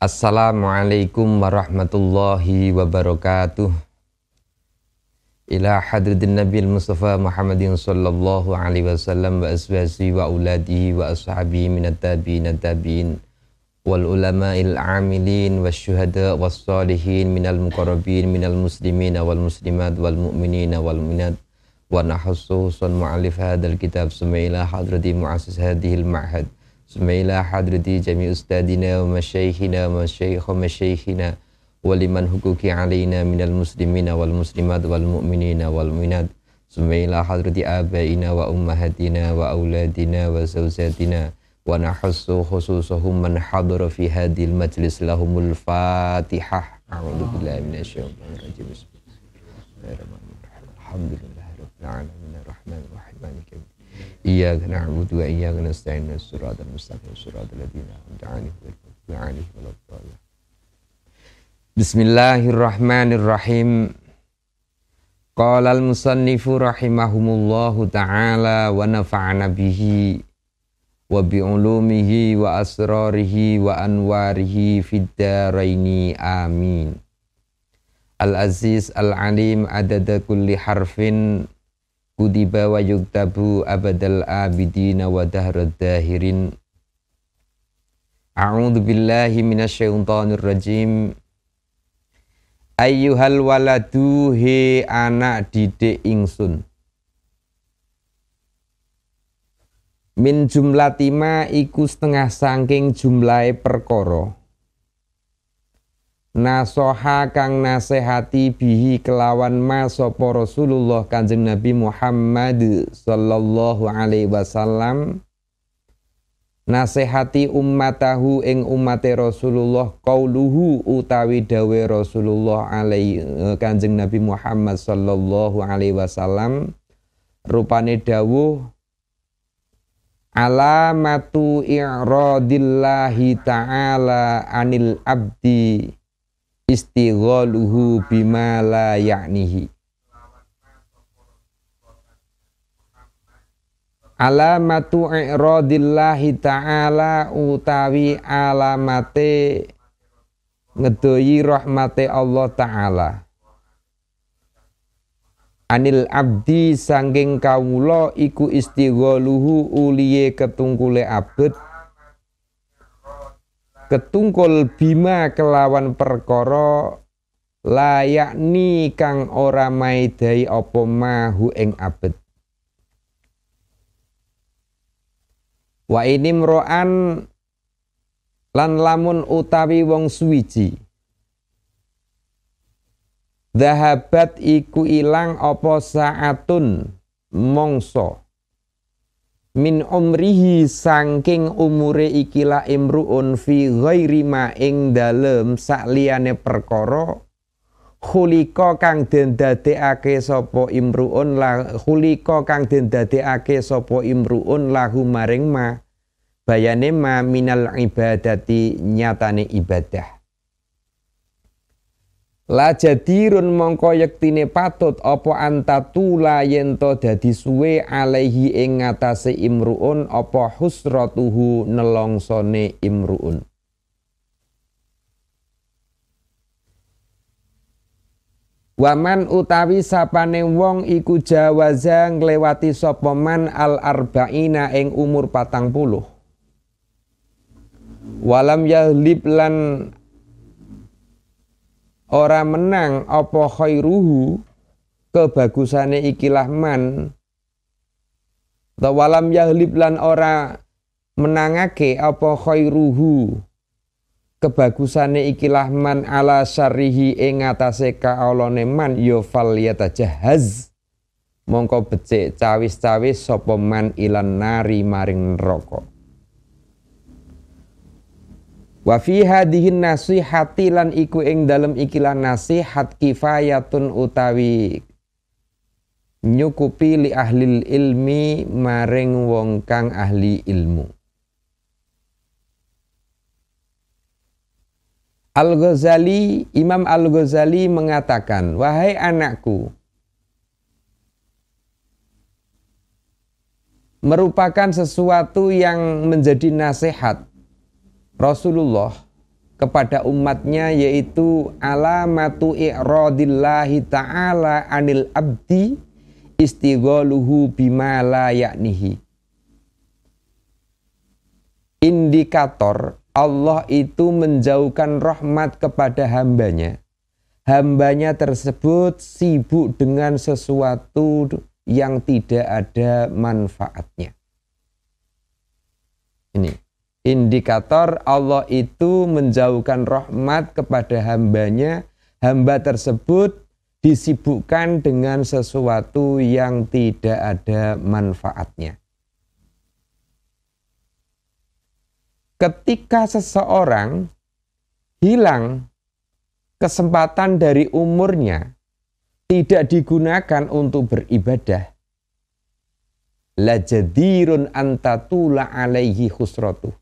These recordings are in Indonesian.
Assalamualaikum warahmatullahi wabarakatuh. Ila hadratin Nabil Mustafa Muhammadin sallallahu alaihi wasallam wa aswaji wa auladihi wa ashabihi minat tabi'in wal ulama'il amilin wasyuhada was salihin minal muqarrabin minal muslimin wal muslimat wal mu'minina wal mu'minat wa nahussusan mu'allif hadal kitab summa hadrati mu'assis hadhil ma'had summa hadrati jami ustadina wa masyaykhina wa masyaykhina wa liman hukuki alaina minal muslimina wal muslimat wal mu'minina wal mu'minat summa hadrati abaina wa ummahatina wa auladina wa zawjatina wa nahussu khususahum man hadara fi hadhil majlis lahumul fatihah. A'udzu billahi minasyaitonir rajim. Bismillahirrahmanirrahim. Alhamdulillahirabbil alamin arrahmanir rahim maliki yaumiddin. Iyyaka na'budu wa iyyaka nasta'in shiratal mustaqim shiratal ladzina an'amta 'alaihim ghairil maghdubi 'alaihim waladdallin. Bismillahirrahmanirrahim. Qala al-musannifu rahimahumullahu ta'ala wa nafa'ana bihi wa bi'ulumihi wa asrarihi wa anwarihi fid dharaini amin. Al-aziz al-alim adada kulli harfin kutiba wa yuktabu abadal abidina wa dahrad dahirin. A'udzu billahi minasyaitonir rajim. Ayyuhal waladu he anak didik ingsun. Min jumlatima iku setengah saking jumlahe perkara. Nasoha kang nasehati bihi kelawan ma sapa Rasulullah Kanjeng Nabi Muhammad sallallahu alaihi wasallam nasehati ummatahu ing ummate Rasulullah qauluhu utawi dawe Rasulullah alaihi Kanjeng Nabi Muhammad sallallahu alaihi wasallam rupane dawuh alamatu i'radillahi ta'ala anil abdi istighaluhu bima la ya'nihi. Alamatu i'radillahi ta'ala utawi alamate ngedoyi rahmate Allah Ta'ala anil abdi sangking kawula iku istighaluhu uliye ketungkule abet ketungkul bima kelawan perkara layakni kang ora maidai apa mahu ing abet. Wa ini mro'an lan lamun utawi wong suwiji dhahabat iku ilang apa saatun mongso min umrihi sangking umure ikilah imruun fi ghairi ma ing dalem sakliyane perkara khulika kang den dadekake sapa imruun la khulika kang den dadekake sapa imruun lahu maring ma bayane ma minal ibadati nyatane ibadah. La jadirun mongko yektine patut apa antatula yento dadi suwe alaihi ing ngatasé imruun apa husratuhu nelongsone imruun. Waman utawi sapane wong iku jawaza nglewati sapa man al arba'ina ing umur 40. Walam yahlib lan ora menang apa khairuhu kebagusane ikilah man tawalam yahlib lan ora menangake apa khairuhu kebagusane ikilah man ala syarrihi ing atase kaolone man ya fal yatajahaz mongko becik cawis-cawis sapa man ilan nari maring neraka. Wa fi hadhihi nasihati lan iku ing dalem ikilah nasihat kifayatun utawi nyukupi li ahlil ilmi maring wong kang ahli ilmu. Al-Ghazali, Imam Al-Ghazali mengatakan, wahai anakku, merupakan sesuatu yang menjadi nasihat Rasulullah kepada umatnya, yaitu alamatu i'radillahi ta'ala anil abdi istighaluhu bima la ya'nihi. Indikator Allah itu menjauhkan rahmat kepada hambanya. Hambanya tersebut sibuk dengan sesuatu yang tidak ada manfaatnya. Ini indikator Allah itu menjauhkan rahmat kepada hambanya. Hamba tersebut disibukkan dengan sesuatu yang tidak ada manfaatnya. Ketika seseorang hilang kesempatan dari umurnya, tidak digunakan untuk beribadah, la jadirun antatula alaihi khusratuh,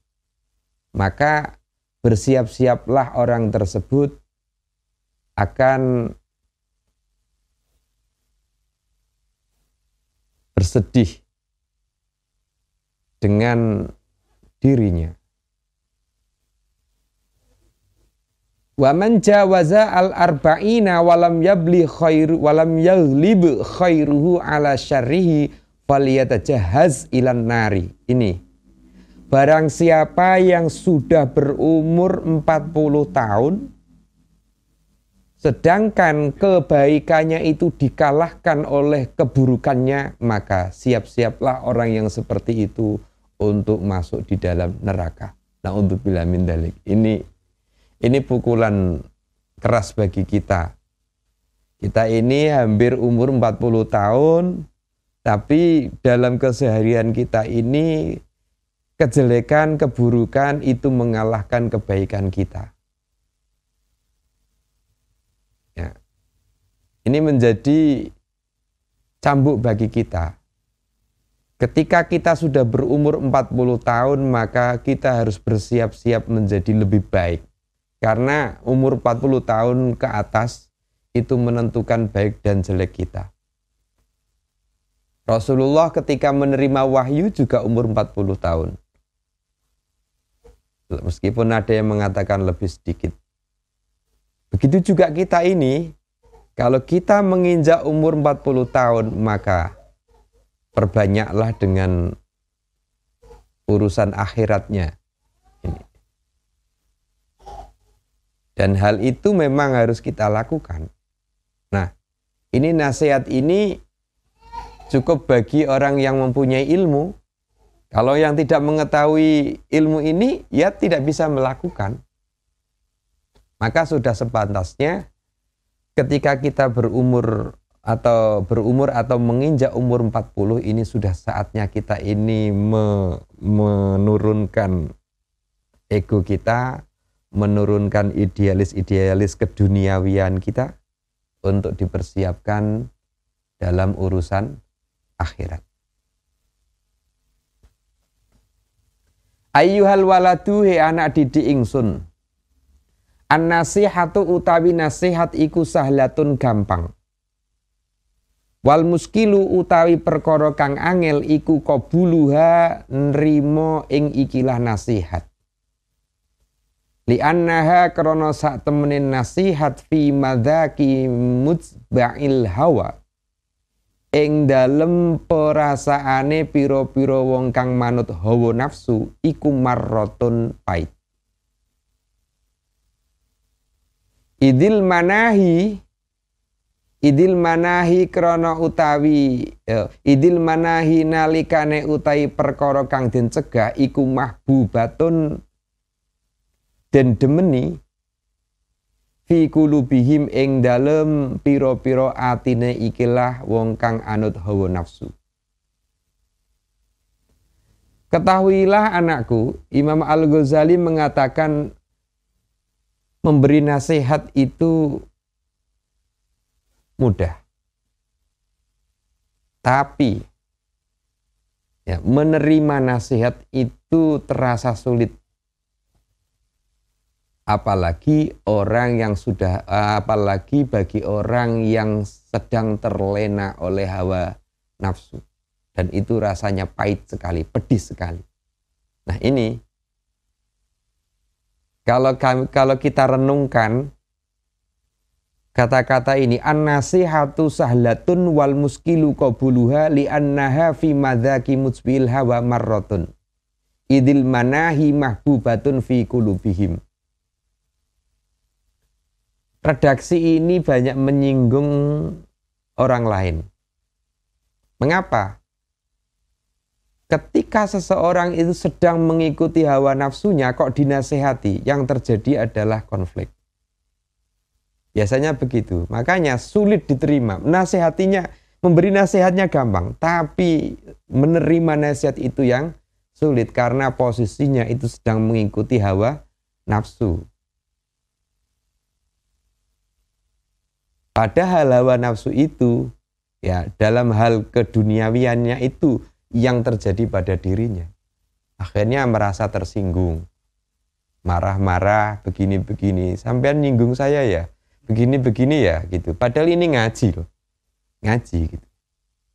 maka bersiap-siaplah orang tersebut akan bersedih dengan dirinya. Wa man jawaza al-arba'ina walam yabli khairu walam yaghlib khairuhu ala syarrihi falyatajahhaz ilan nari. Ini barang siapa yang sudah berumur 40 tahun sedangkan kebaikannya itu dikalahkan oleh keburukannya, maka siap-siaplah orang yang seperti itu untuk masuk di dalam neraka. Na'udzubillah min dzalik. Ini pukulan keras bagi kita. Kita ini hampir umur 40 tahun, tapi dalam keseharian kita ini kejelekan, keburukan itu mengalahkan kebaikan kita. Ya. Ini menjadi cambuk bagi kita. Ketika kita sudah berumur 40 tahun, maka kita harus bersiap-siap menjadi lebih baik. Karena umur 40 tahun ke atas itu menentukan baik dan jelek kita. Rasulullah ketika menerima wahyu juga umur 40 tahun. Meskipun ada yang mengatakan lebih sedikit. Begitu juga kita ini, kalau kita menginjak umur 40 tahun, maka perbanyaklah dengan urusan akhiratnya. Dan hal itu memang harus kita lakukan. Nah, ini nasihat ini cukup bagi orang yang mempunyai ilmu. Kalau yang tidak mengetahui ilmu ini, ya tidak bisa melakukan. Maka sudah sepantasnya ketika kita berumur atau menginjak umur 40, ini sudah saatnya kita ini menurunkan ego kita, menurunkan idealis-idealis keduniawian kita untuk dipersiapkan dalam urusan akhirat. Ayyuhal waladu, he anak didik ingsun, an-nasihatu utawi nasihat iku sahlatun gampang, wal muskilu utawi perkara kang angel iku qabuluha nrimo ing ikilah nasihat. Li'annaha krana sak temenin nasihat fi madzaki mutba'il hawa, ing dalem perasaane pira-pira wong kang manut hawa nafsu iku marratun pait. Idil manahi nalikane utawi perkara kang den cegah iku mahbubatun den demeni fi kulubihim ing dalem pira-pira atine ikilah wong kang anut hawa nafsu. Ketahuilah anakku, Imam Al-Ghazali mengatakan memberi nasihat itu mudah. Tapi ya, menerima nasihat itu terasa sulit. Apalagi bagi orang yang sedang terlena oleh hawa nafsu. Dan itu rasanya pahit sekali, pedih sekali. Nah ini, Kalau kita renungkan kata-kata ini, an-nasihatu sahlatun wal muskilu qabuluha li'annaha fi madzaki mutsbil hawa marratun idil manahi mahbubatun fi qulubihim. Redaksi ini banyak menyinggung orang lain. Mengapa? Ketika seseorang itu sedang mengikuti hawa nafsunya kok dinasehati, yang terjadi adalah konflik. Biasanya begitu. Makanya sulit diterima. Nasihatinya, memberi nasihatnya gampang, tapi menerima nasihat itu yang sulit karena posisinya itu sedang mengikuti hawa nafsu. Padahal hawa nafsu itu ya dalam hal keduniawiannya itu yang terjadi pada dirinya. Akhirnya merasa tersinggung. Marah-marah, begini-begini. Sampean nyinggung saya ya, begini-begini ya gitu. Padahal ini ngaji loh. Ngaji gitu.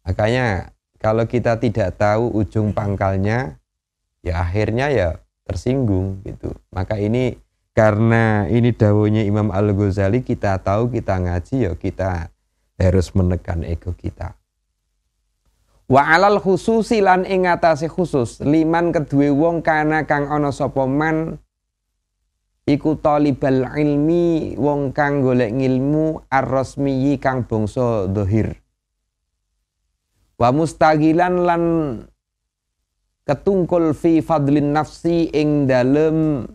Makanya kalau kita tidak tahu ujung pangkalnya, ya akhirnya ya tersinggung gitu. Maka ini karena ini dawuhnya Imam Al-Ghazali, kita tahu, kita ngaji, ya kita harus menekan ego kita. Wa alal khususi lan ing atase khusus liman kedue wong kana kang ana sapa man iku talibal ilmi wong kang golek ngilmu ar-rasmiyi kang bangsa dhahir. Wa mustagilan lan ketungkul fi fadlin nafsi ing dalem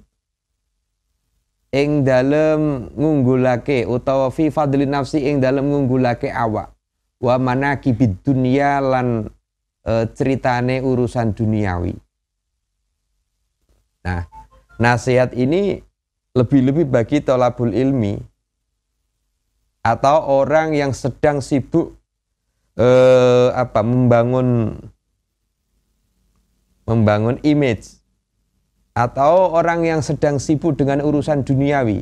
ngunggulake utawa fi fadlin nafsi ing dalem ngunggulake awak. Wa manaqibid dunya lan ceritane urusan duniawi. Nah, nasihat ini lebih-lebih bagi thalabul ilmi atau orang yang sedang sibuk membangun image, atau orang yang sedang sibuk dengan urusan duniawi.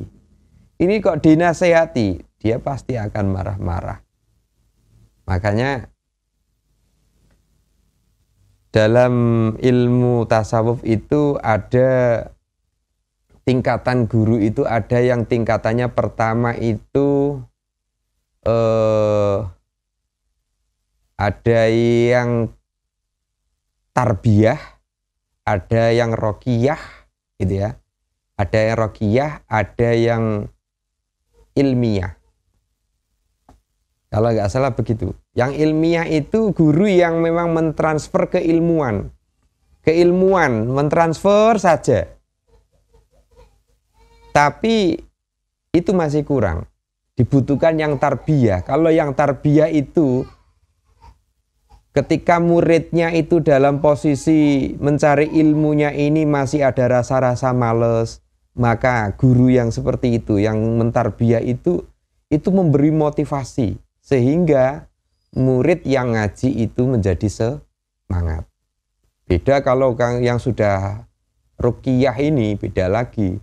Ini kok dinasehati, dia pasti akan marah-marah. Makanya dalam ilmu tasawuf itu ada tingkatan guru, itu ada yang tingkatannya pertama itu ada yang tarbiyah, ada yang roqiyah gitu ya. Ada yang roqiyah, ada yang ilmiah. Kalau nggak salah begitu. Yang ilmiah itu guru yang memang mentransfer keilmuan. Keilmuan, mentransfer saja. Tapi itu masih kurang. Dibutuhkan yang tarbiyah. Kalau yang tarbiyah itu ketika muridnya itu dalam posisi mencari ilmunya ini masih ada rasa-rasa males, maka guru yang seperti itu, yang mentarbiyah itu memberi motivasi. Sehingga murid yang ngaji itu menjadi semangat. Beda kalau yang sudah ruqyah ini, beda lagi.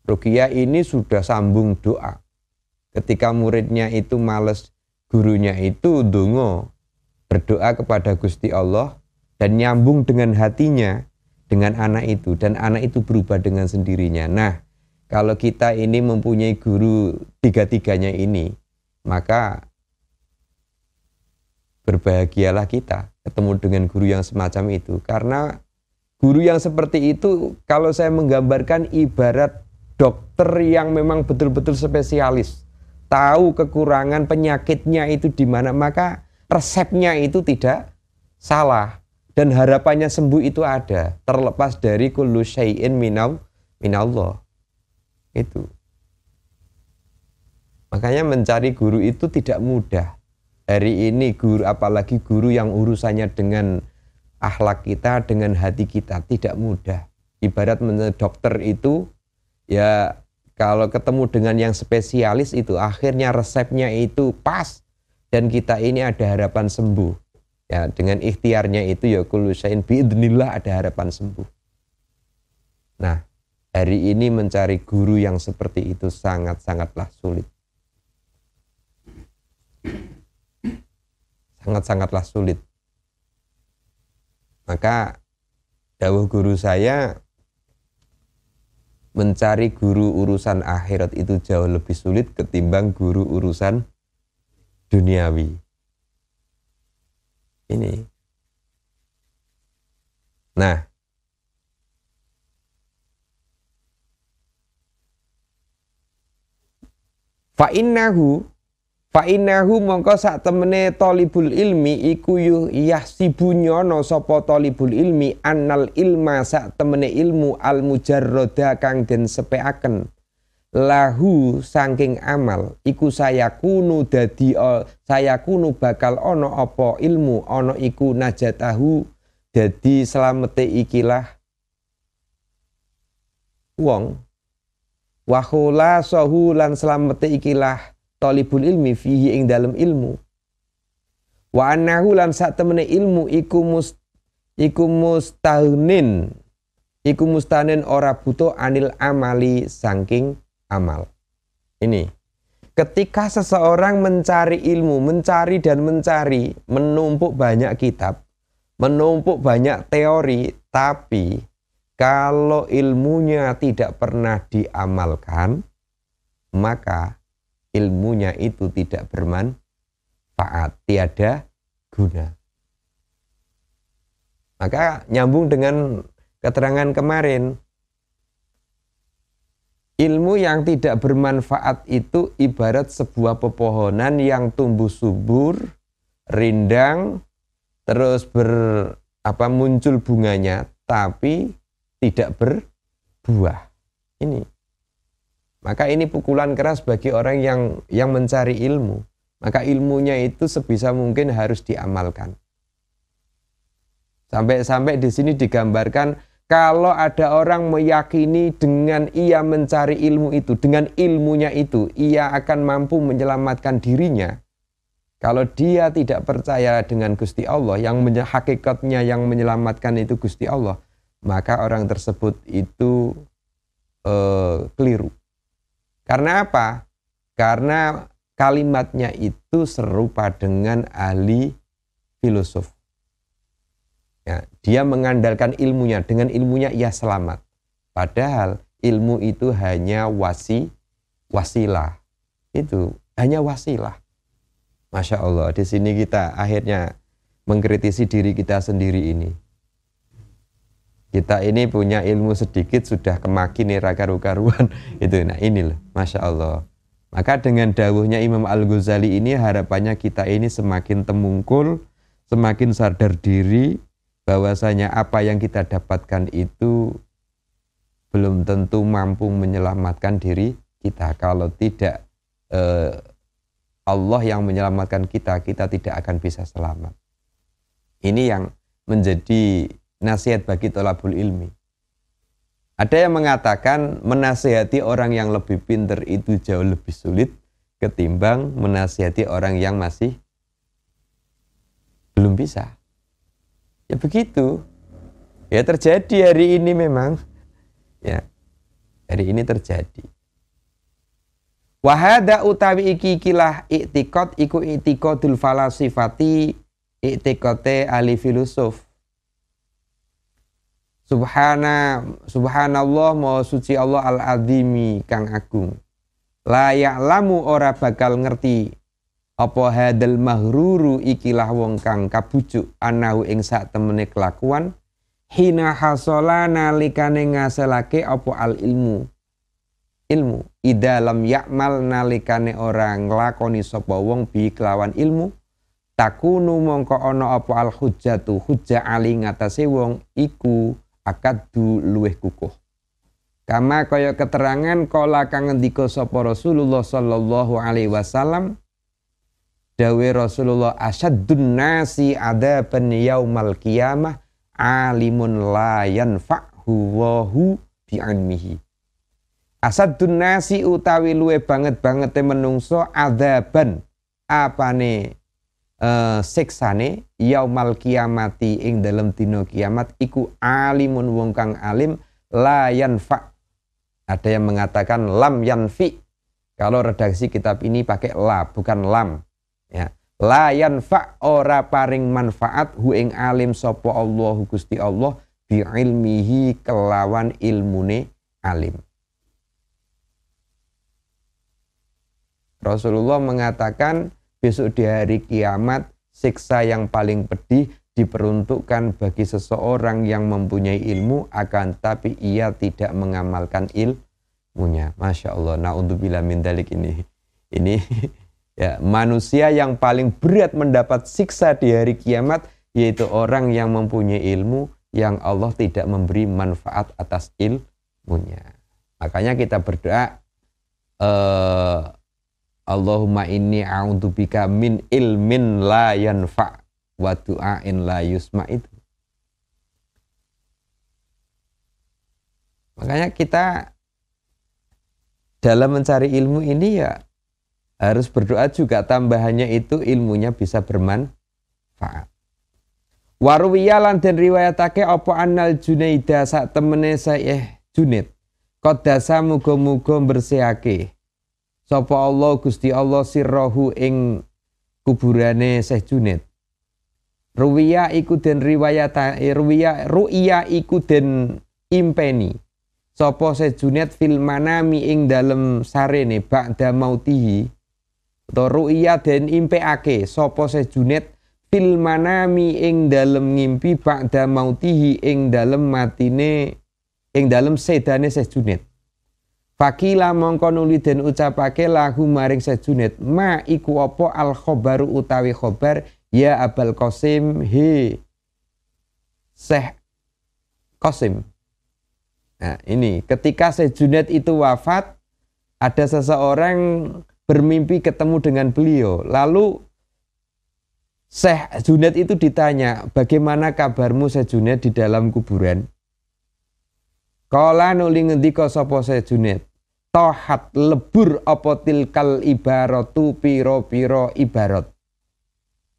Ruqyah ini sudah sambung doa. Ketika muridnya itu males, gurunya itu dongo, berdoa kepada Gusti Allah dan nyambung dengan hatinya dengan anak itu, dan anak itu berubah dengan sendirinya. Nah, kalau kita ini mempunyai guru tiga-tiganya ini, maka berbahagialah kita ketemu dengan guru yang semacam itu. Karena guru yang seperti itu, kalau saya menggambarkan, ibarat dokter yang memang betul-betul spesialis, tahu kekurangan penyakitnya itu di mana, maka resepnya itu tidak salah dan harapannya sembuh itu ada, terlepas dari kullu syai'in minallah. Itu. Makanya mencari guru itu tidak mudah. Hari ini guru, apalagi guru yang urusannya dengan akhlak kita, dengan hati kita, tidak mudah. Ibarat dokter itu, ya kalau ketemu dengan yang spesialis itu, akhirnya resepnya itu pas, dan kita ini ada harapan sembuh. Ya, dengan ikhtiarnya itu ya kullu syai'in biidznillah, ada harapan sembuh. Nah, hari ini mencari guru yang seperti itu sangat-sangatlah sulit. Sangat-sangatlah sulit. Maka dawuh guru saya, mencari guru urusan akhirat itu jauh lebih sulit ketimbang guru urusan duniawi. Ini. Nah, Fa'innahu mongko sak temene talibul ilmi iku yahsibu nyono sapa talibul ilmi annal ilma sak temene ilmu al mujarrada kang den sepeaken lahu saking amal iku sayakunu bakal ono apa ilmu ono iku najatahu dadi slamete ikilah wong wa khulasahu lan slamete ikilah talibul ilmi fihi ing dalam ilmu wa annahu lan sak temene ilmu iku mustanin ora butuh anil amali saking amal. Ini ketika seseorang mencari ilmu, mencari, menumpuk banyak kitab, menumpuk banyak teori, tapi kalau ilmunya tidak pernah diamalkan, maka ilmunya itu tidak bermanfaat, tiada guna. Maka nyambung dengan keterangan kemarin, ilmu yang tidak bermanfaat itu ibarat sebuah pepohonan yang tumbuh subur, rindang, terus muncul bunganya, tapi tidak berbuah. Ini. Maka ini pukulan keras bagi orang yang mencari ilmu. Maka ilmunya itu sebisa mungkin harus diamalkan. Sampai di sini digambarkan kalau ada orang meyakini dengan ia mencari ilmu itu, dengan ilmunya itu, ia akan mampu menyelamatkan dirinya. Kalau dia tidak percaya dengan Gusti Allah, yang hakikatnya yang menyelamatkan itu Gusti Allah, maka orang tersebut itu keliru. Karena apa? Karena kalimatnya itu serupa dengan ahli filosof. Ya, dia mengandalkan ilmunya, dengan ilmunya ia selamat. Padahal ilmu itu hanya wasilah. Itu hanya wasilah. Masya Allah, di sini kita akhirnya mengkritisi diri kita sendiri ini. Kita ini punya ilmu sedikit sudah kemaki nih karu-karuan itu. Nah ini loh, Masya Allah. Maka dengan dawuhnya Imam Al-Ghazali ini harapannya kita ini semakin temungkul, semakin sadar diri bahwasanya apa yang kita dapatkan itu belum tentu mampu menyelamatkan diri kita. Kalau tidak Allah yang menyelamatkan kita, kita tidak akan bisa selamat. Ini yang menjadi nasihat bagi thalabul ilmi. Ada yang mengatakan menasihati orang yang lebih pintar itu jauh lebih sulit ketimbang menasihati orang yang masih belum bisa. Ya begitu. Ya terjadi hari ini memang. Ya. Hari ini terjadi. Wahada utawi ikilah i'tiqad iku i'tiqadul falasifati i'tiqate ahli filosof. Subhanallah maha suci Allah al-azimi kang agung. La ya'lamu ora bakal ngerti apa hadal mahruru ikilah wong kang kabujuk anahu ing sak temene kelakuan hina hasala nalikane ngaselake apa al ilmu ida lam ya'mal nalikane ora nglakoni sapa wong bi kelawan ilmu takunu mongko ana apa al hujjatu hujjah ali ngatasé wong iku akadu luweh kukuh. Kama kaya keterangan kala kang ngendika sapa Rasulullah sallallahu alaihi wasallam dawe Rasulullah asyaddun nasi adaban yaumal qiyamah alimun la yanfa'hu wahu bi'ilmihi. Asaddun nasi utawi luweh banget-bangete menungso adaban apane siksane yaumal kiamati ing dalam dina kiamat iku alimun wong kang alim la yanfa. Ada yang mengatakan lam yanfi. Kalau redaksi kitab ini pakai la bukan lam. Ya. La yanfa ora paring manfaat hu ing alim sapa Allahu Gusti Allah bi ilmihi kelawan ilmune alim. Rasulullah mengatakan besok di hari kiamat siksa yang paling pedih diperuntukkan bagi seseorang yang mempunyai ilmu akan tapi ia tidak mengamalkan ilmunya. Masya Allah, na'udzubillah min dzalik ini ya, manusia yang paling berat mendapat siksa di hari kiamat yaitu orang yang mempunyai ilmu yang Allah tidak memberi manfaat atas ilmunya. Makanya kita berdoa, Allahumma inni a'udzubika min ilmin la yanfa' wa du'ain la yusma' itu. Makanya kita dalam mencari ilmu ini ya harus berdoa juga, tambahannya itu ilmunya bisa bermanfaat. Waruwiya lan den riwayatake apa annal Junaida sak temene saya Junaid qadasa muga-muga bersihake sapa Allah Gusti Allah sirrahu ing kuburane Syekh Junaid. Ruwiya iku den riwayatake ru'iya iku den impeni sapa Syekh Junaid fil manami ing dalem sarene ba'da mautihi. Ru'iya den impeake sapa Syekh Junaid fil manami ing dalem ngimpi ba'da mautihi ing dalem matine ing dalem sedane Syekh Junaid. Fakila mongko nuli den ucapake lahu maring Syekh Junaid ma iku apa al khobaru utawi khobar ya Abul Qasim he Syekh Qasim. Nah ini ketika Syekh Junaid itu wafat, ada seseorang bermimpi ketemu dengan beliau. Lalu Syekh Junaid itu ditanya, bagaimana kabarmu Syekh Junaid di dalam kuburan? Kala nuli ngendika sapa Syekh Junaid, tohat lebur apa tilkal ibaratu piro-piro ibarat.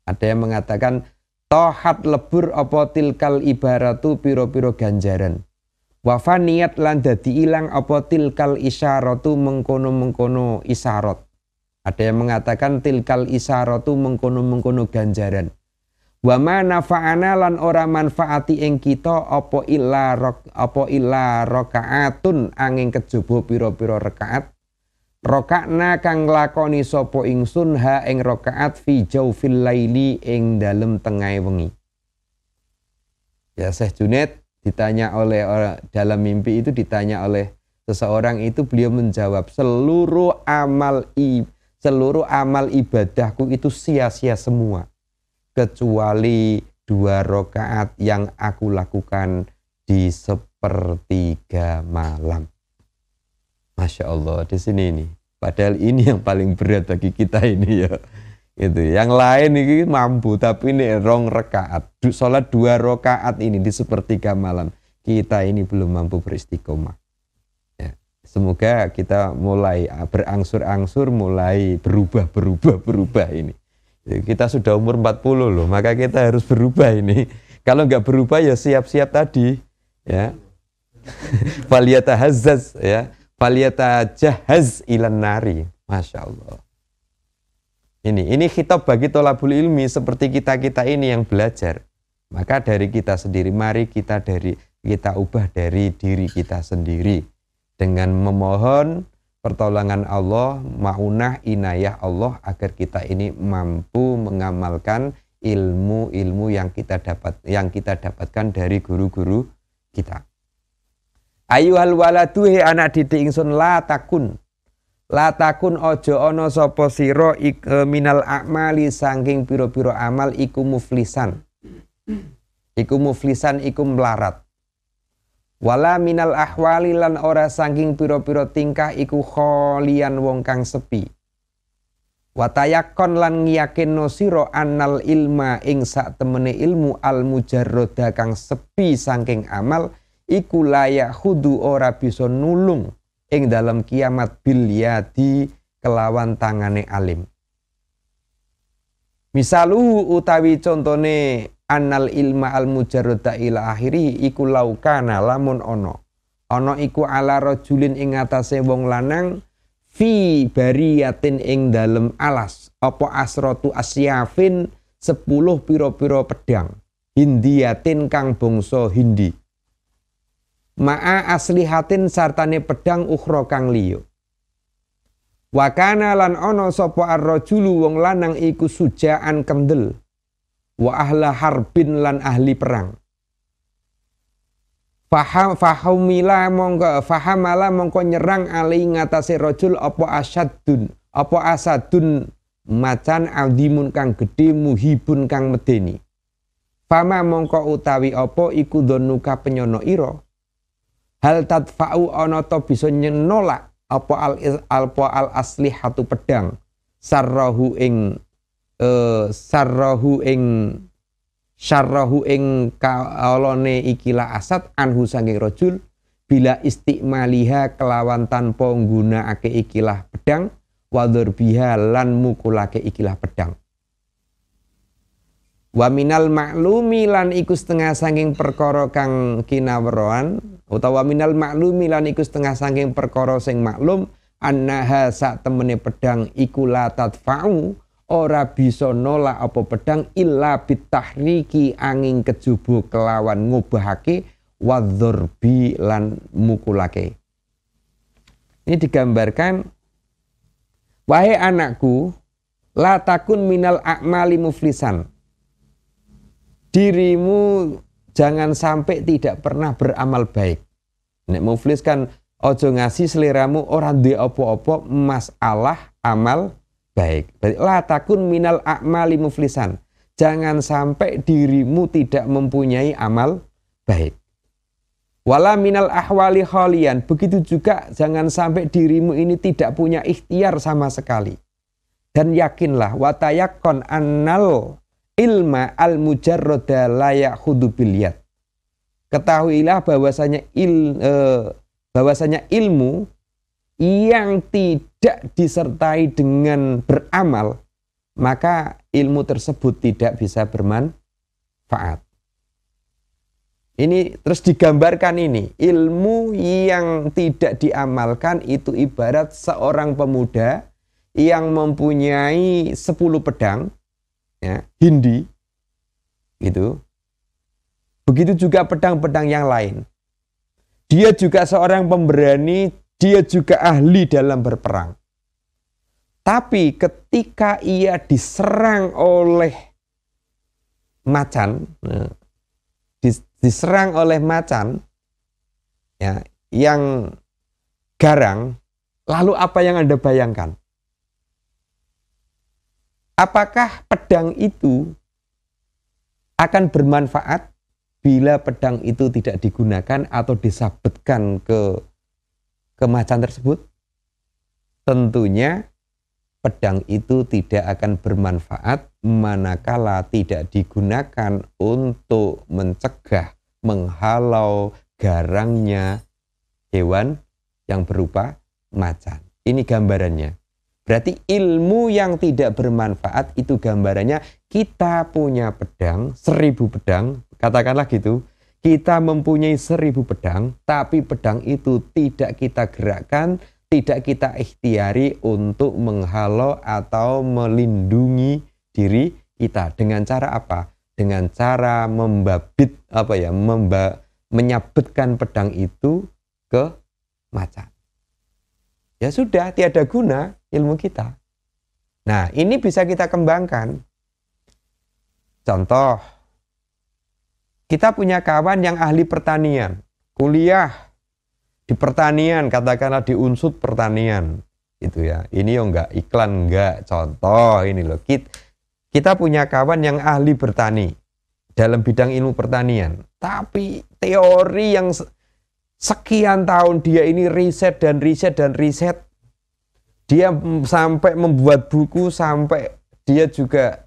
Ada yang mengatakan tohat lebur apa tilkal ibaratu piro-piro ganjaran. Wafaniyat lan dadi ilang apa tilkal isyaratu mengkono-mengkono isyarat. Ada yang mengatakan tilkal isyaratu mengkono-mengkono ganjaran. Wa ma nafa'ana lan ora manfaati ing kita apa illa rakaatun angin kejaba pira-pira rakaat. Rakaatna kang lakoni sapa ingsun ha ing rakaat fi jaufil laili ing dalem tengahe wengi. Ya Syekh Junaid ditanya oleh dalam mimpi itu ditanya oleh seseorang itu, beliau menjawab seluruh amal ibadahku itu sia-sia semua kecuali 2 rakaat yang aku lakukan di sepertiga malam. Masya Allah, di sini ini. Padahal ini yang paling berat bagi kita ini ya. Itu. Yang lain ini mampu, tapi ini 2 rakaat. Sholat 2 rakaat ini di sepertiga malam. Kita ini belum mampu beristiqomah. Ya. Semoga kita mulai berangsur-angsur, mulai berubah ini. Kita sudah umur 40 loh, maka kita harus berubah ini. Kalau nggak berubah ya siap-siap tadi. Ya. Faliyatahazzaz ya. Faliyatahaz ilan nari. Masya Allah. Ini khitab bagi tholabul ilmi seperti kita ini yang belajar. Maka dari kita sendiri, mari kita ubah dari diri kita sendiri dengan memohon pertolongan Allah, maunah inayah Allah agar kita ini mampu mengamalkan ilmu-ilmu yang kita dapatkan dari guru-guru kita. Ayuhal waladu he anak didik ingsun la takun ojo ono sapa sira minal a'mali saking pira-pira amal iku muflisan. Iku melarat. Wala minal ahwali lan ora saking pira-pira tingkah iku kholian wong kang sepi. Watayakon lan ngiyakinno sira annal ilma ing sak temene ilmu al mujarroda kang sepi saking amal iku layak khudu ora bisa nulung ing dalam kiamat bil yadi kelawan tangane alim. Misaluhu utawi contone annal ilma al mujarrada ila akhiri iku laukana lamun ono iku ala rajulin ing atase wong lanang fi bariyatin ing dalem alas apa asratu asyafin 10 pira-pira pedang hindiyatin kang bangsa Hindi ma'a aslihatin sartane pedang ukhra kang liya. Wa kana lan ana sapa ar-rajulu wong lanang iku sujaan kendel. Wa ahla harbin lan ahli perang. Fahamala mongko nyerang ali ngatasé rajul apa asadun macan azimun kang gedhe muhibun kang medeni. Fama mongko utawi apa iku dhonuka penyono ira. Hal tadfa'u ana ta bisa nyenolak apa al aslihatu pedang sarrahu ing kaolone ikilah asad anhu sanging rajul bila istikmaliha kelawan tanpa nggunakake ikilah pedang wadur biha lan mukulake ikilah pedang. Wa minal maklumi lan iku setengah sanging perkara kang kinawroan utawa minal maklumi lan iku setengah sanging perkara sing maklum annaha sak temene pedang iku la tadfa'u ora bisa nolak apa pedang illa bitahriki angin kejubu kelawan ngubahake wadzurbi lan mukulake. Ini digambarkan, wahai anakku, la takun minal a'mali muflisan. Dirimu jangan sampai tidak pernah beramal baik. Nek muflis kan ojo ngasih seliramu orang duwe apa-apa masalah amal baik. La takun minal a'mali muflisan. Jangan sampai dirimu tidak mempunyai amal baik. Wala minal ahwali khalian. Begitu juga jangan sampai dirimu ini tidak punya ikhtiar sama sekali. Dan yakinlah watayakkon annal ilma al-mujarroda layak hudu bilyat. Ketahuilah bahwasanya ilmu yang tidak disertai dengan beramal, maka ilmu tersebut tidak bisa bermanfaat. Ini terus digambarkan ini, ilmu yang tidak diamalkan itu ibarat seorang pemuda yang mempunyai 10 pedang, ya, hindi, gitu. Begitu juga pedang-pedang yang lain. Dia juga seorang pemberani, dia juga ahli dalam berperang. Tapi ketika ia diserang oleh macan, diserang oleh macan, ya, yang garang, lalu apa yang Anda bayangkan? Apakah pedang itu akan bermanfaat bila pedang itu tidak digunakan atau disabetkan ke macan tersebut? Tentunya pedang itu tidak akan bermanfaat manakala tidak digunakan untuk mencegah, menghalau garangnya hewan yang berupa macan. Ini gambarannya. Berarti ilmu yang tidak bermanfaat itu gambarannya kita punya pedang, 1000 pedang, katakanlah gitu. Kita mempunyai 1000 pedang, tapi pedang itu tidak kita gerakkan, tidak kita ikhtiari untuk menghalau atau melindungi diri kita. Dengan cara apa? Dengan cara menyabetkan pedang itu ke macan. Ya sudah, tiada guna ilmu kita. Nah, ini bisa kita kembangkan. Contoh, kita punya kawan yang ahli pertanian, kuliah di pertanian, katakanlah di unsur pertanian, gitu ya. Ini yo enggak iklan, enggak, contoh ini loh. Kita punya kawan yang ahli bertani dalam bidang ilmu pertanian, tapi teori yang sekian tahun dia ini riset dan riset. Dia sampai membuat buku, sampai dia juga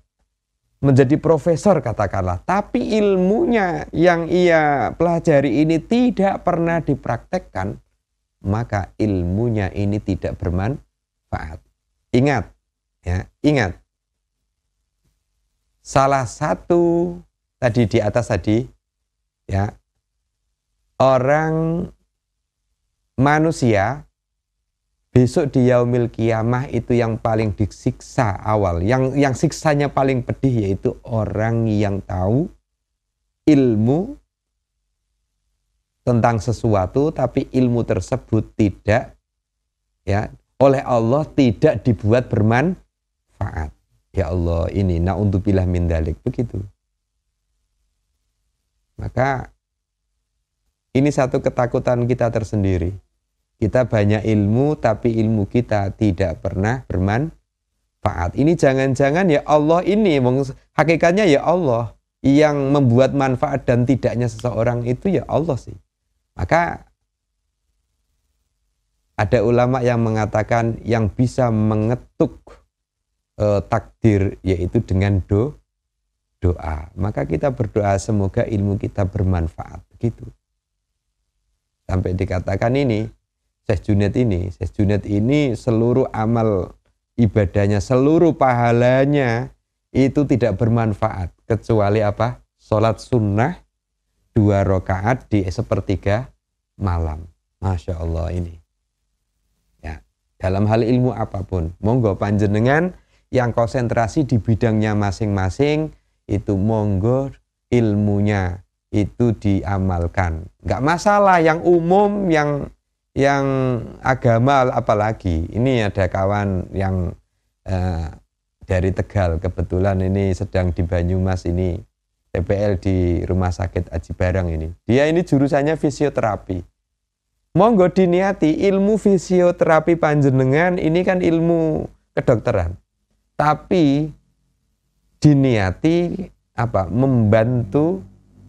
menjadi profesor katakanlah. Tapi ilmunya yang ia pelajari ini tidak pernah dipraktekkan, maka ilmunya ini tidak bermanfaat. Ingat, ya, ingat. Salah satu tadi di atas tadi, ya, orang manusia besok di yaumil kiamah itu yang paling disiksa awal, yang siksanya paling pedih yaitu orang yang tahu ilmu tentang sesuatu tapi ilmu tersebut tidak, ya, oleh Allah tidak dibuat bermanfaat. Ya Allah, ini na'udzubillah min dzalik, begitu. Maka ini satu ketakutan kita tersendiri. Kita banyak ilmu, tapi ilmu kita tidak pernah bermanfaat. Ini jangan-jangan ya Allah ini, hakikatnya ya Allah yang membuat manfaat dan tidaknya seseorang itu ya Allah sih. Maka ada ulama yang mengatakan yang bisa mengetuk takdir yaitu dengan doa. Maka kita berdoa semoga ilmu kita bermanfaat. Begitu. Sampai dikatakan ini, Syekh Junaid ini seluruh amal ibadahnya, seluruh pahalanya itu tidak bermanfaat. Kecuali apa? Sholat sunnah 2 rakaat di sepertiga malam. Masya Allah ini. Ya, dalam hal ilmu apapun, monggo panjenengan yang konsentrasi di bidangnya masing-masing, itu monggo ilmunya itu diamalkan. Nggak masalah yang umum, yang agama apalagi. Ini ada kawan yang dari Tegal, kebetulan ini sedang di Banyumas ini, TPL di Rumah Sakit Aji Barang ini. Dia ini jurusannya fisioterapi. Monggo diniati ilmu fisioterapi panjenengan ini kan ilmu kedokteran. Tapi diniati apa? Membantu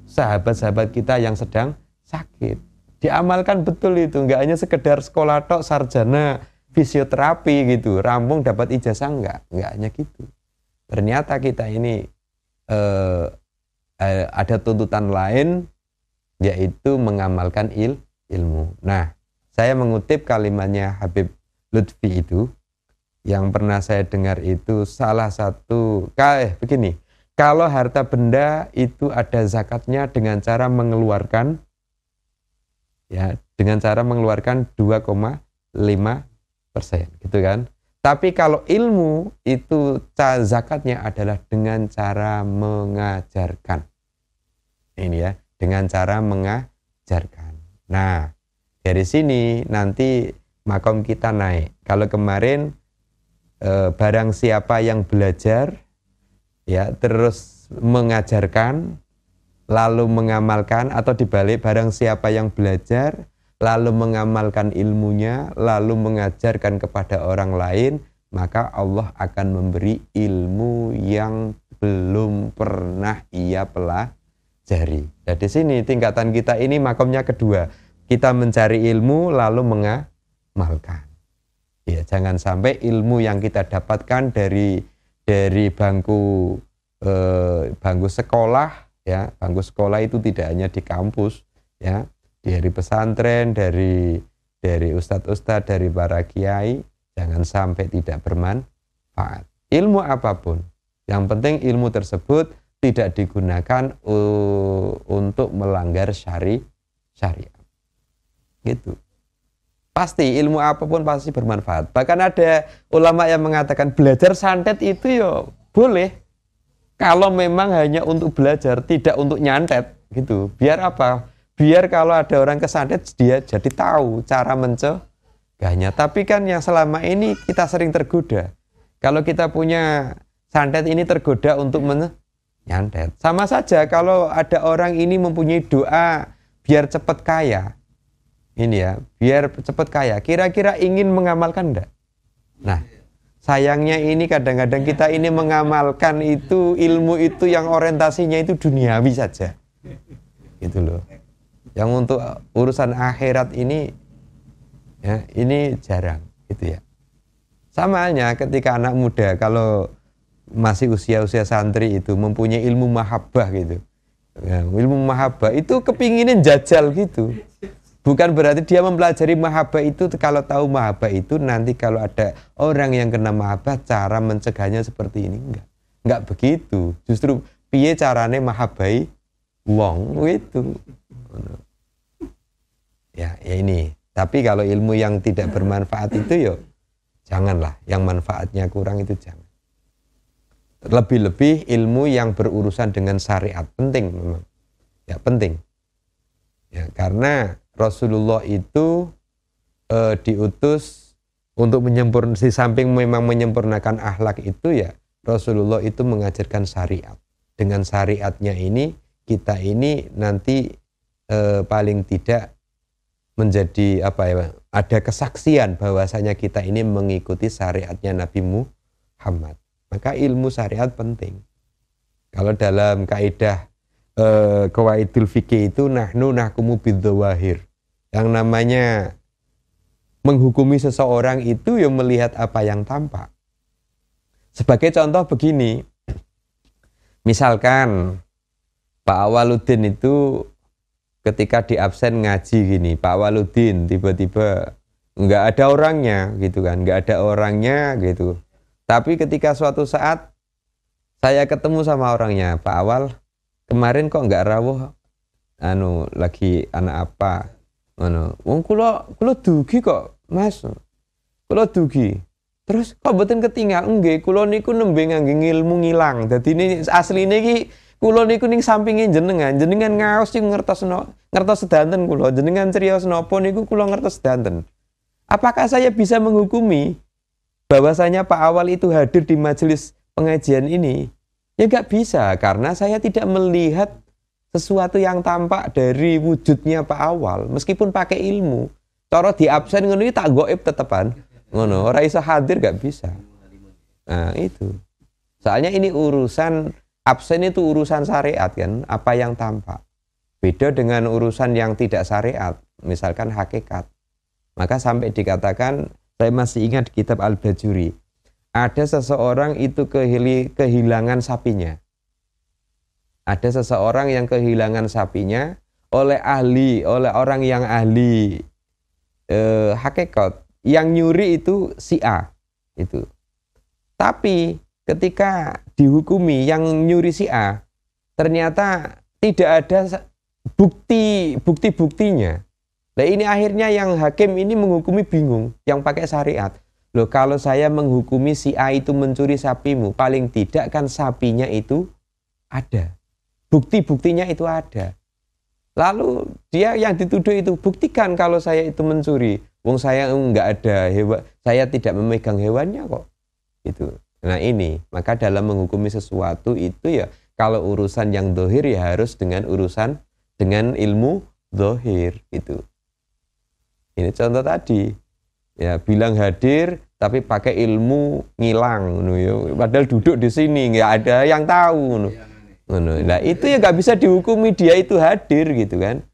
sahabat-sahabat kita yang sedang sakit. Diamalkan betul itu, enggak hanya sekedar sekolah tok sarjana fisioterapi gitu, rampung dapat ijazah, enggak hanya gitu. Ternyata kita ini ada tuntutan lain, yaitu mengamalkan ilmu. Nah, saya mengutip kalimatnya Habib Lutfi itu, yang pernah saya dengar itu salah satu, begini, kalau harta benda itu ada zakatnya dengan cara mengeluarkan, ya, dengan cara mengeluarkan 2,5%, gitu kan. Tapi kalau ilmu itu zakatnya adalah dengan cara mengajarkan. Ini ya, dengan cara mengajarkan. Nah, dari sini nanti makom kita naik. Kalau kemarin barang siapa yang belajar, ya, terus mengajarkan, lalu mengamalkan, atau dibalik, barang siapa yang belajar lalu mengamalkan ilmunya, lalu mengajarkan kepada orang lain, maka Allah akan memberi ilmu yang belum pernah ia pelajari. Nah, di sini tingkatan kita ini makomnya kedua. Kita mencari ilmu lalu mengamalkan. Ya, jangan sampai ilmu yang kita dapatkan dari bangku sekolah, ya, bangku sekolah itu tidak hanya di kampus, ya, dari pesantren, dari ustadz-ustadz, dari para kiai, jangan sampai tidak bermanfaat. Ilmu apapun, yang penting ilmu tersebut tidak digunakan untuk melanggar syariat. Gitu. Pasti ilmu apapun pasti bermanfaat. Bahkan ada ulama yang mengatakan belajar santet itu ya boleh, kalau memang hanya untuk belajar, tidak untuk nyantet gitu. Biar apa? Biar kalau ada orang kesantet dia jadi tahu cara mencegahnya. Tapi kan yang selama ini kita sering tergoda. Kalau kita punya santet ini tergoda untuk menyantet. Sama saja kalau ada orang ini mempunyai doa biar cepat kaya. Ini ya, biar cepat kaya. Kira-kira ingin mengamalkan enggak? Nah, sayangnya ini kadang-kadang kita ini mengamalkan itu ilmu itu yang orientasinya itu duniawi saja. Gitu loh. Yang untuk urusan akhirat ini, ya, ini jarang, gitu ya. Sama halnya ketika anak muda, kalau masih usia-usia santri itu mempunyai ilmu mahabbah gitu. Ya, ilmu mahabbah itu kepinginin jajal gitu. Bukan berarti dia mempelajari mahabbah itu, kalau tahu mahabbah itu nanti kalau ada orang yang kena mahabbah cara mencegahnya seperti ini, enggak begitu. Justru piye carane mahabbai wong itu. Ya ini. Tapi kalau ilmu yang tidak bermanfaat itu yo janganlah, yang manfaatnya kurang itu jangan. Lebih-lebih ilmu yang berurusan dengan syariat penting memang. Ya penting. Ya, karena Rasulullah itu diutus untuk di samping memang menyempurnakan akhlak itu ya Rasulullah itu mengajarkan syariat. Dengan syariatnya ini kita ini nanti paling tidak menjadi ada kesaksian bahwasanya kita ini mengikuti syariatnya Nabi Muhammad. Maka ilmu syariat penting. Kalau dalam kaidah qawaidul fikih itu nahnu nahkumu bidzawahir. Yang namanya menghukumi seseorang itu yang melihat apa yang tampak. Sebagai contoh begini, misalkan Pak Awaludin itu ketika di absen ngaji gini, Pak Awaludin tiba-tiba nggak ada orangnya gitu kan, nggak ada orangnya gitu. Tapi ketika suatu saat saya ketemu sama orangnya, Pak Awal, kemarin kok nggak rawuh, lagi anak apa? Wong kula dugi kok, Mas. Kula dugi. Terus kok mboten ketinggal? Nggih, kula niku nembe ngangge ilmu ngilang. Dadi ini asline iki kula niku ning sampinge jenengan ngaos sing ngertos sedanten kula. Jenengan criyos napa niku kula ngertos sedanten. Apakah saya bisa menghukumi bahwasanya Pak Awal itu hadir di majelis pengajian ini? Ya enggak bisa, karena saya tidak melihat sesuatu yang tampak dari wujudnya Pak Awal meskipun pakai ilmu. Cara di absen ngono iki tak gaib tetepan. Ngono, ora iso hadir gak bisa. Nah, itu. Soalnya ini urusan absen itu urusan syariat kan, apa yang tampak. Beda dengan urusan yang tidak syariat, misalkan hakikat. Maka sampai dikatakan, saya masih ingat di kitab Al-Bajuri, ada seseorang itu kehilangan sapinya. Ada seseorang yang kehilangan sapinya oleh orang yang ahli hakikat. Yang nyuri itu si A itu. Tapi ketika dihukumi yang nyuri si A, ternyata tidak ada bukti-buktinya. Nah ini akhirnya yang hakim ini menghukumi bingung, yang pakai syariat. Loh kalau saya menghukumi si A itu mencuri sapimu, paling tidak kan sapinya itu ada. Bukti-buktinya itu ada. Lalu dia yang dituduh itu, buktikan kalau saya itu mencuri. Wong saya enggak ada hewan, saya tidak memegang hewannya kok. Itu. Nah ini, maka dalam menghukumi sesuatu itu ya, kalau urusan yang dohir ya harus dengan ilmu dohir itu. Ini contoh tadi, ya bilang hadir tapi pakai ilmu ngilang, padahal duduk di sini nggak ada yang tahu. Nah itu ya nggak bisa dihukumi dia itu hadir gitu kan.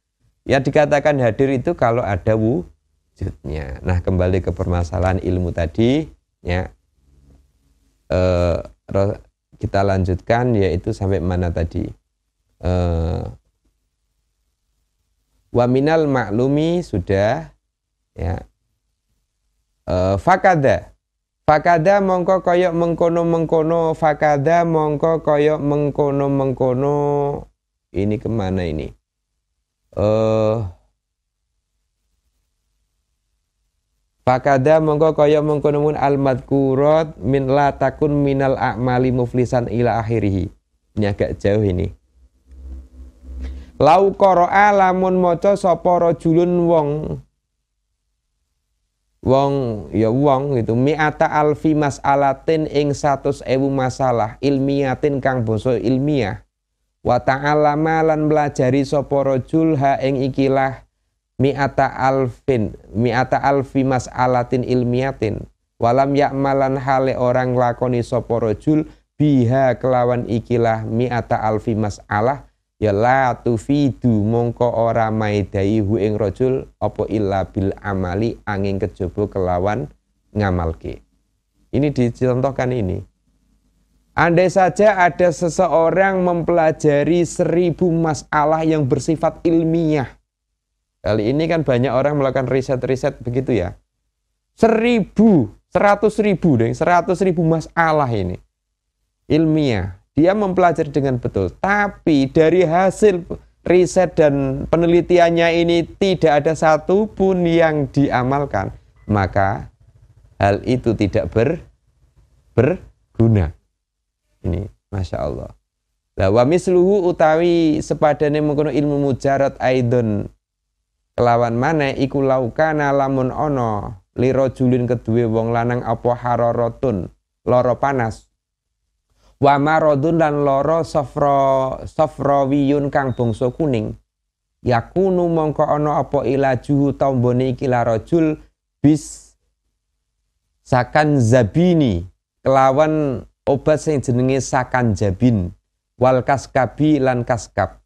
Ya dikatakan hadir itu kalau ada wujudnya. Nah kembali ke permasalahan ilmu tadi ya, kita lanjutkan yaitu sampai mana tadi, wa minal maklumi sudah ya, fakada mongko koyok mengkono fakada mongko koyok mengkono ini kemana ini, fakada mongko kaya mengkono al-madkurat min la takun minal a'mali muflisan ila akhirih. Ini agak jauh ini. Lau qara'a lamun maca sapa rajulun wong itu mi'ata alfi mas'alatin ing 100.000 masalah ilmiyatin kang basa ilmiah wa ta'allama lan belajari sapa rajul ha ing ikilah mi'ata alfi mas'alatin ilmiyatin walam ya'malan hale orang lakoni sapa rajul biha kelawan ikilah mi'ata alfi mas'alah ya la tufidu mongko ora maidai hu ing rajul apa illa bil amali angin kejaba kelawan ngamalke. Ini dicontohkan ini. Andai saja ada seseorang mempelajari 1000 masalah yang bersifat ilmiah. Kali ini kan banyak orang melakukan riset-riset begitu ya. 100.000 masalah ini ilmiah. Dia mempelajari dengan betul. Tapi dari hasil riset dan penelitiannya ini tidak ada satupun yang diamalkan. Maka hal itu tidak berguna. Ini Masya Allah. Wa misluhu utawi sepadane mengkono ilmu mujarad aidon kelawan mana iku laukana lamun ono lirajulin kedue wong lanang apa hararatun lara panas wa maradun lan lara safrawiyun kang bangsa kuning yakunu mongko ana apa ilajuhu tambane iki larajul bis sakan zabini kelawan obat sing jenenge sakan jabin wal kaskabi lan kaskab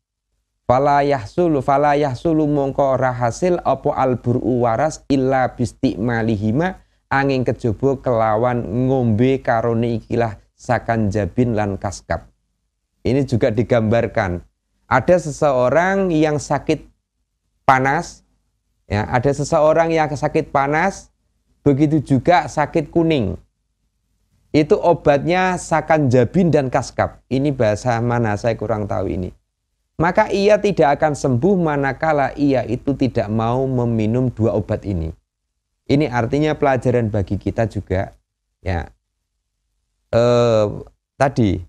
fala yahsulu mongko ora hasil apa alburu waras illa bistimalihima angin kejaba kelawan ngombe karone ikilah sakan jabin lan kaskab. Ini juga digambarkan ada seseorang yang sakit panas ya, ada seseorang yang sakit panas, begitu juga sakit kuning. Itu obatnya sakan jabin dan kaskab. Ini bahasa mana saya kurang tahu ini. Maka ia tidak akan sembuh manakala ia itu tidak mau meminum dua obat ini. Ini artinya pelajaran bagi kita juga. Ya, tadi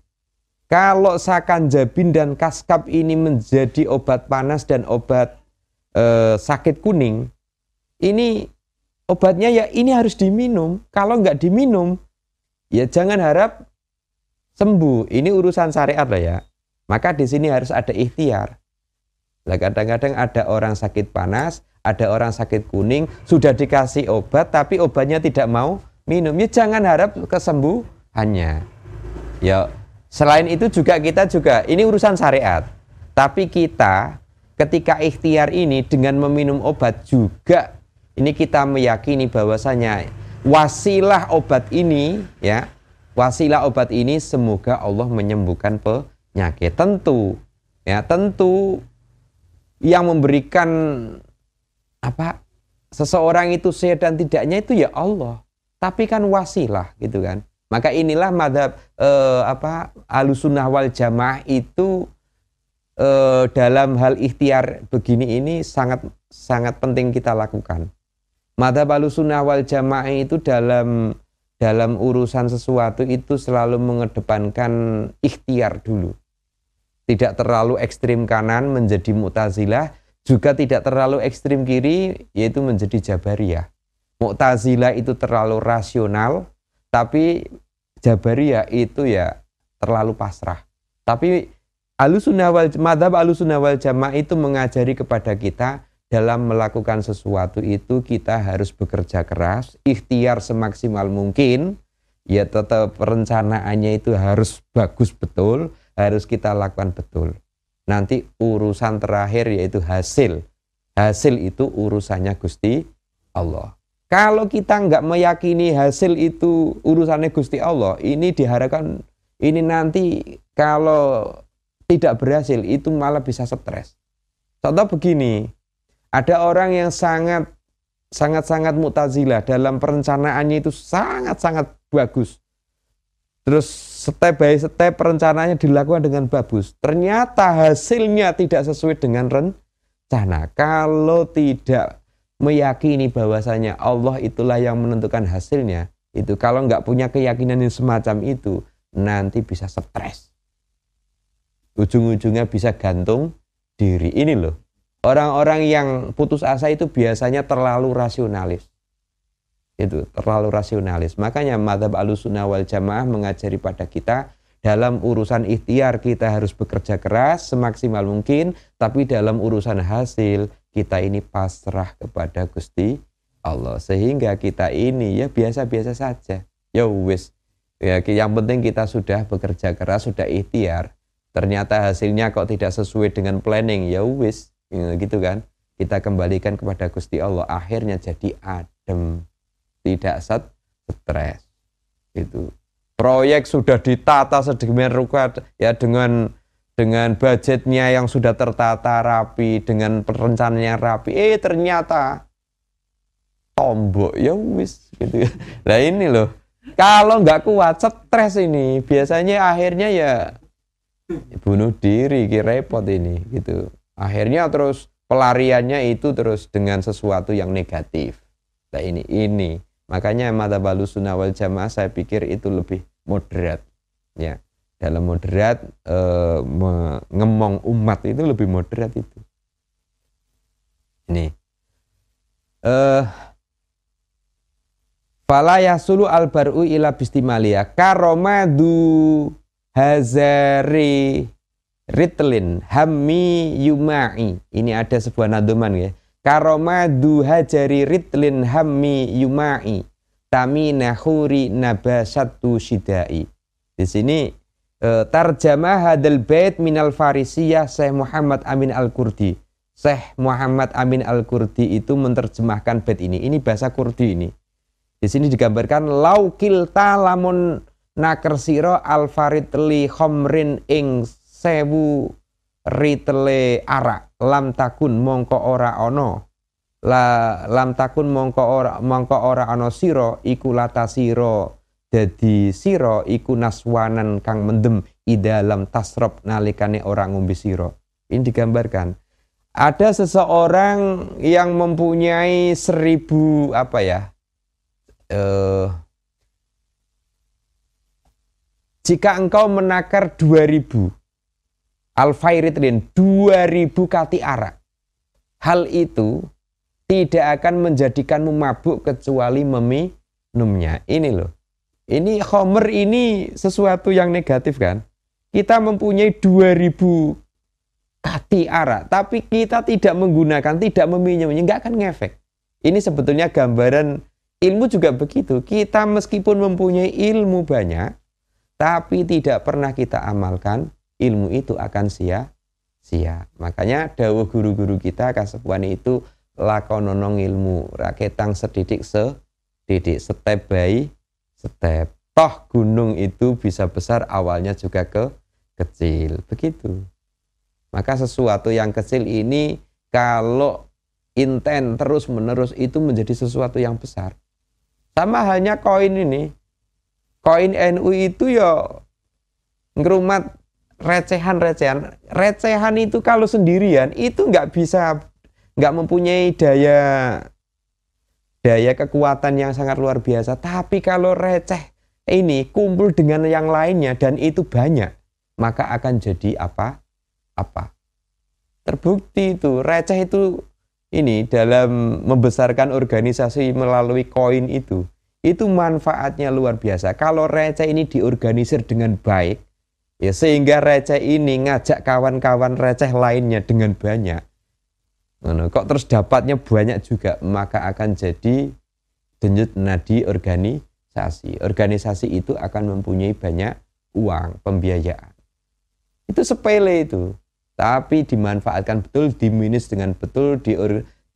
kalau sakan jabin dan kaskab ini menjadi obat panas dan obat sakit kuning, ini obatnya ya ini harus diminum. Kalau nggak diminum, ya jangan harap sembuh. Ini urusan syariat lah ya. Maka di sini harus ada ikhtiar. Nah, kadang-kadang ada orang sakit panas, ada orang sakit kuning, sudah dikasih obat, tapi obatnya tidak mau minum. Ya jangan harap kesembuhannya. Ya, selain itu juga kita juga, ini urusan syariat. Tapi kita ketika ikhtiar ini dengan meminum obat juga, ini kita meyakini bahwasanya wasilah obat ini, ya, wasilah obat ini semoga Allah menyembuhkan penyakit. Tentu yang memberikan seseorang itu sehat dan tidaknya itu ya Allah, tapi kan wasilah gitu kan. Maka inilah madzhab Ahlussunnah wal Jamaah itu dalam hal ikhtiar begini ini sangat penting kita lakukan. Madzhab Ahlussunnah wal Jamaah itu dalam urusan sesuatu itu selalu mengedepankan ikhtiar dulu. Tidak terlalu ekstrim kanan menjadi Mu'tazilah, juga tidak terlalu ekstrim kiri yaitu menjadi Jabariyah. Mu'tazilah itu terlalu rasional, tapi Jabariyah itu ya terlalu pasrah. Tapi madzhab Ahlussunnah wal Jamaah itu mengajari kepada kita dalam melakukan sesuatu itu kita harus bekerja keras, ikhtiar semaksimal mungkin, ya tetap perencanaannya itu harus bagus betul, harus kita lakukan betul. Nanti urusan terakhir yaitu hasil. Hasil itu urusannya Gusti Allah. Kalau kita nggak meyakini hasil itu urusannya Gusti Allah, ini diharapkan ini nanti kalau tidak berhasil itu malah bisa stres. Contoh begini, ada orang yang sangat Mu'tazilah dalam perencanaannya itu sangat bagus. Terus step by step perencanaannya dilakukan dengan bagus. Ternyata hasilnya tidak sesuai dengan rencana. Kalau tidak meyakini bahwasanya Allah itulah yang menentukan hasilnya, itu kalau nggak punya keyakinan yang semacam itu, nanti bisa stres. Ujung-ujungnya bisa gantung diri. Ini loh. Orang-orang yang putus asa itu biasanya terlalu rasionalis. Itu terlalu rasionalis. Makanya madzhab Ahlussunnah wal Jamaah mengajari pada kita dalam urusan ikhtiar kita harus bekerja keras semaksimal mungkin, tapi dalam urusan hasil kita ini pasrah kepada Gusti Allah. Sehingga kita ini ya biasa-biasa saja. Ya wis. Ya, yang penting kita sudah bekerja keras, sudah ikhtiar. Ternyata hasilnya kok tidak sesuai dengan planning, ya wis. Ya, gitu kan. Kita kembalikan kepada Gusti Allah, akhirnya jadi adem. Tidak stres. Itu proyek sudah ditata sedemikian rupa ya dengan budgetnya yang sudah tertata rapi, dengan perencanaannya rapi. Ternyata tombok ya wis gitu. Nah ini loh. Kalau nggak kuat stres ini biasanya akhirnya ya bunuh diri, repot ini gitu. Akhirnya terus pelariannya itu terus dengan sesuatu yang negatif. Nah ini. Makanya madzhab Ahlussunnah wal Jamaah saya pikir itu lebih moderat. Ya, dalam moderat mengemong umat itu lebih moderat itu. Ini. Fala yasulu albaru ila bistimalia karomadu hazari ritlin hammi yuma'i. Ini ada sebuah nadoman ya. Karomadu hajari ritlin hammi yuma'i tami nahuri nabasatu shidai. Di sini tarjamah hadal bait minal farisiyah Syekh Muhammad Amin Al-Kurdi. Syekh Muhammad Amin Al-Kurdi itu menerjemahkan bait ini. Ini bahasa Kurdi ini. Di sini digambarkan laukil lamun nakersiro alfaritli khomrin ing sewu ritle arak lam takun mongko ora ono lam takun mongko ora ono siro iku lata siro dadi siro iku naswanan kang mendem idalam tasrob nalikane orang ngombe siro. Ini digambarkan ada seseorang yang mempunyai 1000 jika engkau menakar 2000 alfairitlin 2000 kati arak, hal itu tidak akan menjadikanmu mabuk kecuali meminumnya. Ini loh, ini khomer ini sesuatu yang negatif kan. Kita mempunyai 2000 kati arak, tapi kita tidak menggunakan, tidak meminumnya, nggak akan ngefek. Ini sebetulnya gambaran ilmu juga begitu. Kita meskipun mempunyai ilmu banyak, tapi tidak pernah kita amalkan, ilmu itu akan sia-sia. Makanya dawuh guru-guru kita kasepuan itu lakononong ilmu, raketang sedidik sedidik, step by step. Toh gunung itu bisa besar, awalnya juga kecil. Begitu. Maka sesuatu yang kecil ini kalau inten terus-menerus itu menjadi sesuatu yang besar. Sama halnya koin ini. Koin NU itu ya ngerumat recehan-recehan. Recehan itu kalau sendirian itu nggak mempunyai daya kekuatan yang sangat luar biasa. Tapi kalau receh ini kumpul dengan yang lainnya dan itu banyak, maka akan jadi apa? Terbukti itu receh itu ini dalam membesarkan organisasi melalui koin itu manfaatnya luar biasa. Kalau receh ini diorganisir dengan baik, ya sehingga receh ini ngajak kawan-kawan receh lainnya dengan banyak, kok terus dapatnya banyak juga, maka akan jadi denyut nadi organisasi. Organisasi itu akan mempunyai banyak uang, pembiayaan. Itu sepele itu. Tapi dimanfaatkan betul, diminus dengan betul,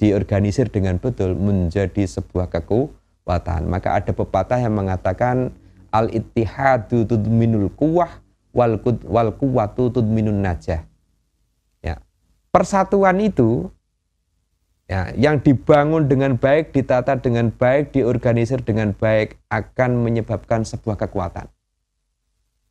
diorganisir dengan betul, menjadi sebuah kekuatan. Maka ada pepatah yang mengatakan al-ittihadu tudminul quwwah wal quwwatu tudminun najah. Ya. Persatuan itu ya, yang dibangun dengan baik, ditata dengan baik, diorganisir dengan baik akan menyebabkan sebuah kekuatan.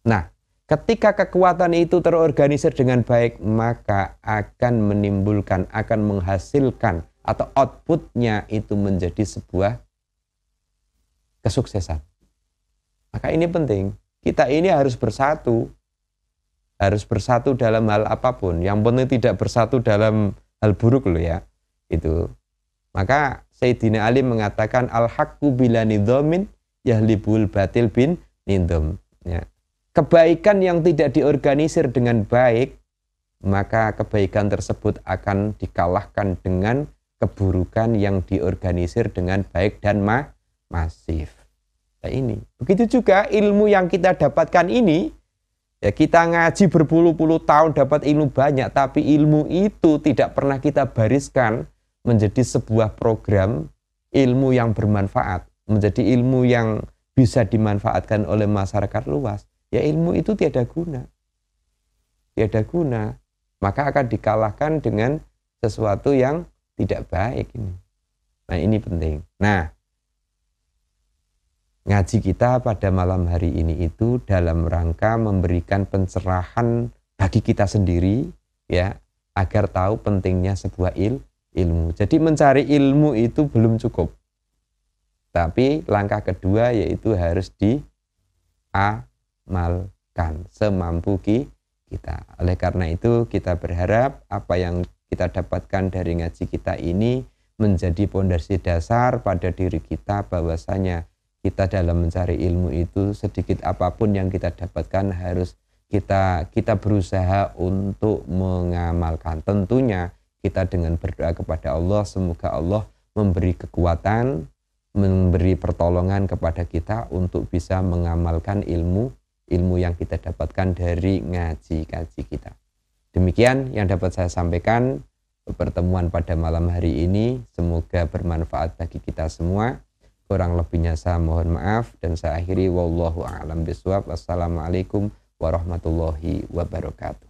Nah, ketika kekuatan itu terorganisir dengan baik, maka akan menimbulkan, akan menghasilkan atau outputnya itu menjadi sebuah kesuksesan. Maka ini penting. Kita ini harus bersatu dalam hal apapun. Yang penting tidak bersatu dalam hal buruk loh ya. Itu. Maka Sayyidina Ali mengatakan al-haqqu bila nidhamin yahlibul batil bin nidham. Ya. Kebaikan yang tidak diorganisir dengan baik, maka kebaikan tersebut akan dikalahkan dengan keburukan yang diorganisir dengan baik dan masif. Nah ini, begitu juga ilmu yang kita dapatkan ini, ya kita ngaji berpuluh-puluh tahun dapat ilmu banyak, tapi ilmu itu tidak pernah kita bariskan menjadi sebuah program ilmu yang bermanfaat, menjadi ilmu yang bisa dimanfaatkan oleh masyarakat luas. Ya ilmu itu tiada guna, maka akan dikalahkan dengan sesuatu yang tidak baik ini. Nah ini penting. Nah ngaji kita pada malam hari ini itu dalam rangka memberikan pencerahan bagi kita sendiri ya, agar tahu pentingnya sebuah ilmu. Jadi mencari ilmu itu belum cukup, tapi langkah kedua yaitu harus diamalkan semampu kita. Oleh karena itu kita berharap apa yang kita dapatkan dari ngaji kita ini menjadi pondasi dasar pada diri kita, bahwasanya kita dalam mencari ilmu itu sedikit apapun yang kita dapatkan harus kita berusaha untuk mengamalkan. Tentunya kita dengan berdoa kepada Allah, semoga Allah memberi kekuatan, memberi pertolongan kepada kita untuk bisa mengamalkan ilmu yang kita dapatkan dari ngaji-ngaji kita. Demikian yang dapat saya sampaikan pertemuan pada malam hari ini. Semoga bermanfaat bagi kita semua. Kurang lebihnya saya mohon maaf dan saya akhiri wallahu a'lam bishawab. Wassalamualaikum warahmatullahi wabarakatuh.